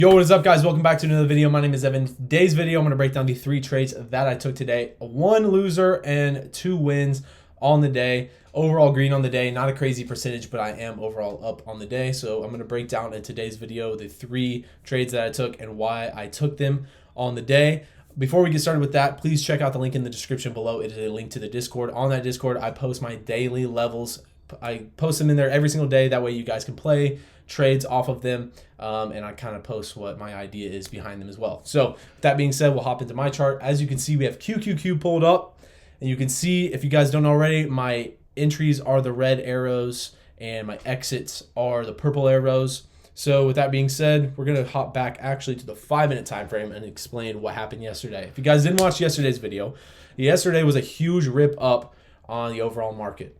Yo, what is up, guys? Welcome back to another video. My name is Evan. Today's video, I'm going to break down the 3 trades that I took today. 1 loser and 2 wins on the day. Overall green on the day. Not a crazy percentage, but I am overall up on the day. So I'm going to break down in today's video the 3 trades that I took and why I took them on the day. Before we get started with that, please check out the link in the description below. It is a link to the Discord. On that Discord, I post my daily levels. I post them in there every single day. That way you guys can play trades off of them, and I kind of post what my idea is behind them as well. So with that being said, we'll hop into my chart. As you can see, we have QQQ pulled up, and you can see, if you guys don't know already, my entries are the red arrows and my exits are the purple arrows. So with that being said, we're going to hop back actually to the 5-minute time frame and explain what happened yesterday. If you guys didn't watch yesterday's video, yesterday was a huge rip up on the overall market.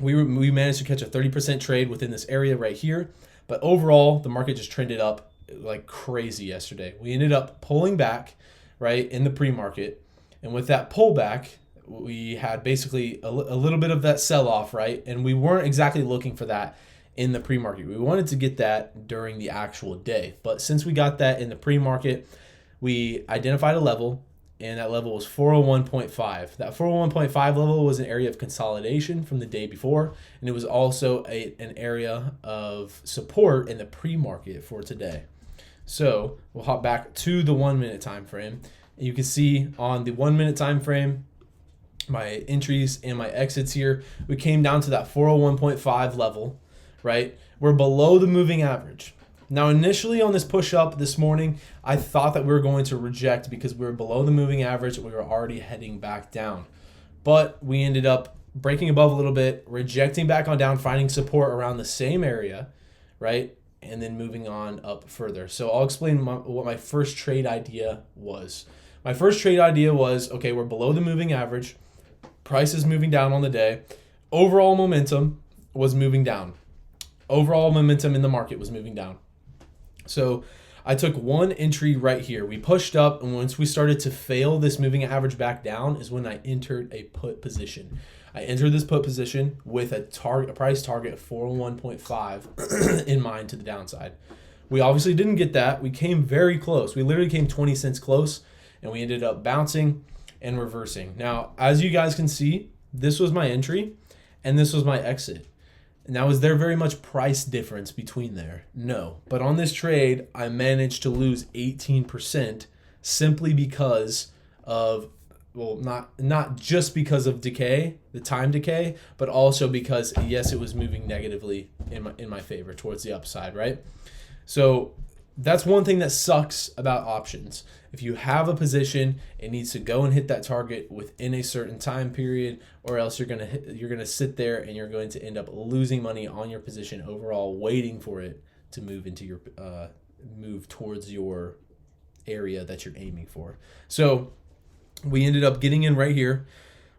We managed to catch a 30% trade within this area right here. But overall, the market just trended up like crazy yesterday. We ended up pulling back, right, in the pre-market. And with that pullback, we had basically a little bit of that sell-off, right? And we weren't exactly looking for that in the pre-market. We wanted to get that during the actual day. But since we got that in the pre-market, we identified a level, and that level was 401.5. That 401.5 level was an area of consolidation from the day before, and it was also an area of support in the pre-market for today. So we'll hop back to the 1-minute time frame, and you can see on the 1-minute time frame my entries and my exits here. We came down to that 401.5 level, right? We're below the moving average. Now, initially on this push up this morning, I thought that we were going to reject because we were below the moving average and we were already heading back down. But we ended up breaking above a little bit, rejecting back on down, finding support around the same area, right? And then moving on up further. So I'll explain what my first trade idea was. My first trade idea was, okay, we're below the moving average. Price is moving down on the day. Overall momentum was moving down. Overall momentum in the market was moving down. So I took one entry right here. We pushed up, and once we started to fail this moving average back down is when I entered a put position. I entered this put position with a price target of 401.5 in mind to the downside. We obviously didn't get that. We came very close. We literally came 20 cents close, and we ended up bouncing and reversing. Now, as you guys can see, this was my entry, and this was my exit. Now, is there very much price difference between there? No. But on this trade, I managed to lose 18% simply because of, well, not just because of decay, the time decay, but also because, yes, it was moving negatively in my favor towards the upside, right? So that's one thing that sucks about options. If you have a position, it needs to go and hit that target within a certain time period, or else you're gonna sit there and you're going to end up losing money on your position overall, waiting for it to move into your move towards your area that you're aiming for. So we ended up getting in right here.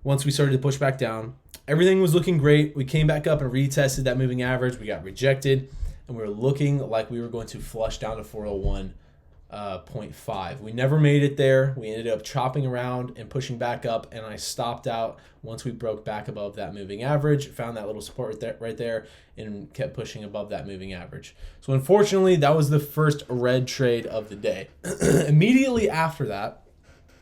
Once we started to push back down, everything was looking great. We came back up and retested that moving average. We got rejected, and we were looking like we were going to flush down to 401.5. We never made it there. We ended up chopping around and pushing back up, and I stopped out once we broke back above that moving average, found that little support right there, and kept pushing above that moving average. So unfortunately, that was the first red trade of the day. Immediately after that,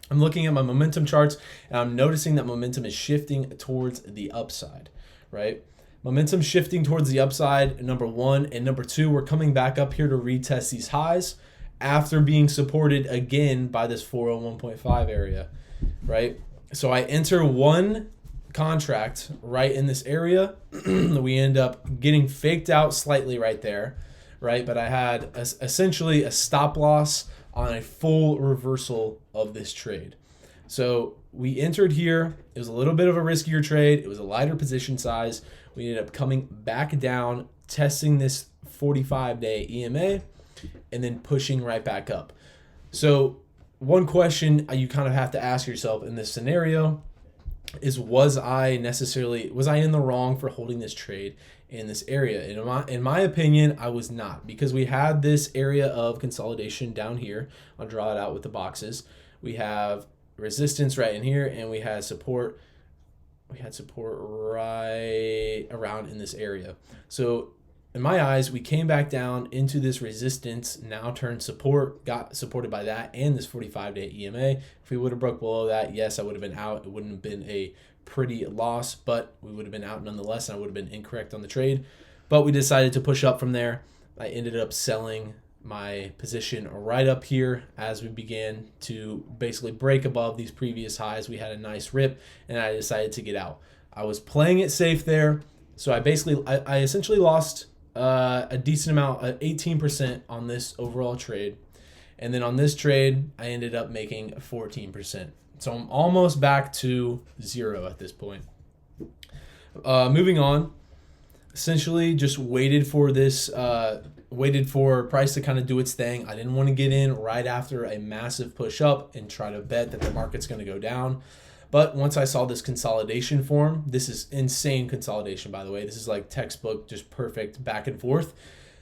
I'm looking at my momentum charts, and I'm noticing that momentum is shifting towards the upside, right? Momentum shifting towards the upside, number one. And number two, we're coming back up here to retest these highs after being supported again by this 401.5 area, right? So I enter one contract right in this area. We end up getting faked out slightly right there, right? But I had essentially a stop loss on a full reversal of this trade. So we entered here. It was a little bit of a riskier trade. It was a lighter position size. We ended up coming back down, testing this 45-day EMA, and then pushing right back up. So one question you kind of have to ask yourself in this scenario is, was I in the wrong for holding this trade in this area? And in my opinion, I was not, because we had this area of consolidation down here. I'll draw it out with the boxes. We have resistance right in here, and we had support right around in this area. So in my eyes, we came back down into this resistance, now turned support, got supported by that and this 45-day EMA. If we would have broke below that, yes, I would have been out. It wouldn't have been a pretty loss, but we would have been out nonetheless, and I would have been incorrect on the trade. But we decided to push up from there. I ended up selling my position right up here as we began to basically break above these previous highs. We had a nice rip, and I decided to get out. I was playing it safe there, so I essentially lost a decent amount, 18% on this overall trade. And then on this trade, I ended up making 14%. So I'm almost back to zero at this point. Moving on, essentially just waited for price to kind of do its thing. I didn't want to get in right after a massive push up and try to bet that the market's going to go down. But once I saw this consolidation form, this is insane consolidation, by the way. This is like textbook, just perfect back and forth.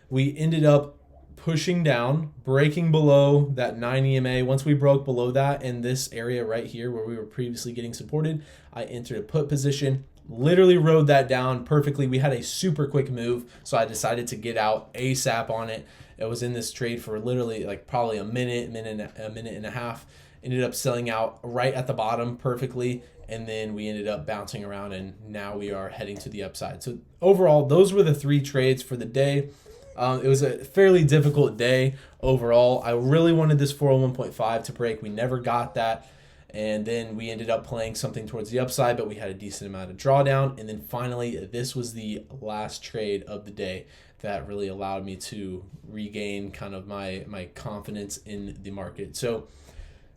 We ended up pushing down, breaking below that 9 EMA. Once we broke below that in this area right here where we were previously getting supported, I entered a put position, literally rode that down perfectly. We had a super quick move, so I decided to get out ASAP on it. It was in this trade for literally like probably a minute and a half. Ended up selling out right at the bottom perfectly, and then we ended up bouncing around, and now we are heading to the upside. So overall, those were the 3 trades for the day. It was a fairly difficult day overall. I really wanted this 401.5 to break. We never got that. And then we ended up playing something towards the upside, but we had a decent amount of drawdown. And then finally, this was the last trade of the day that really allowed me to regain kind of my confidence in the market. So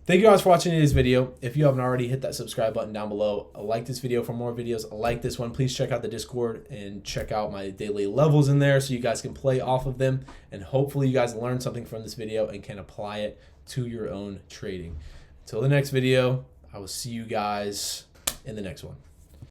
thank you guys for watching today's video. If you haven't already, hit that subscribe button down below. Like this video for more videos like this one. Please check out the Discord and check out my daily levels in there so you guys can play off of them. And hopefully you guys learned something from this video and can apply it to your own trading. Until the next video, I will see you guys in the next one.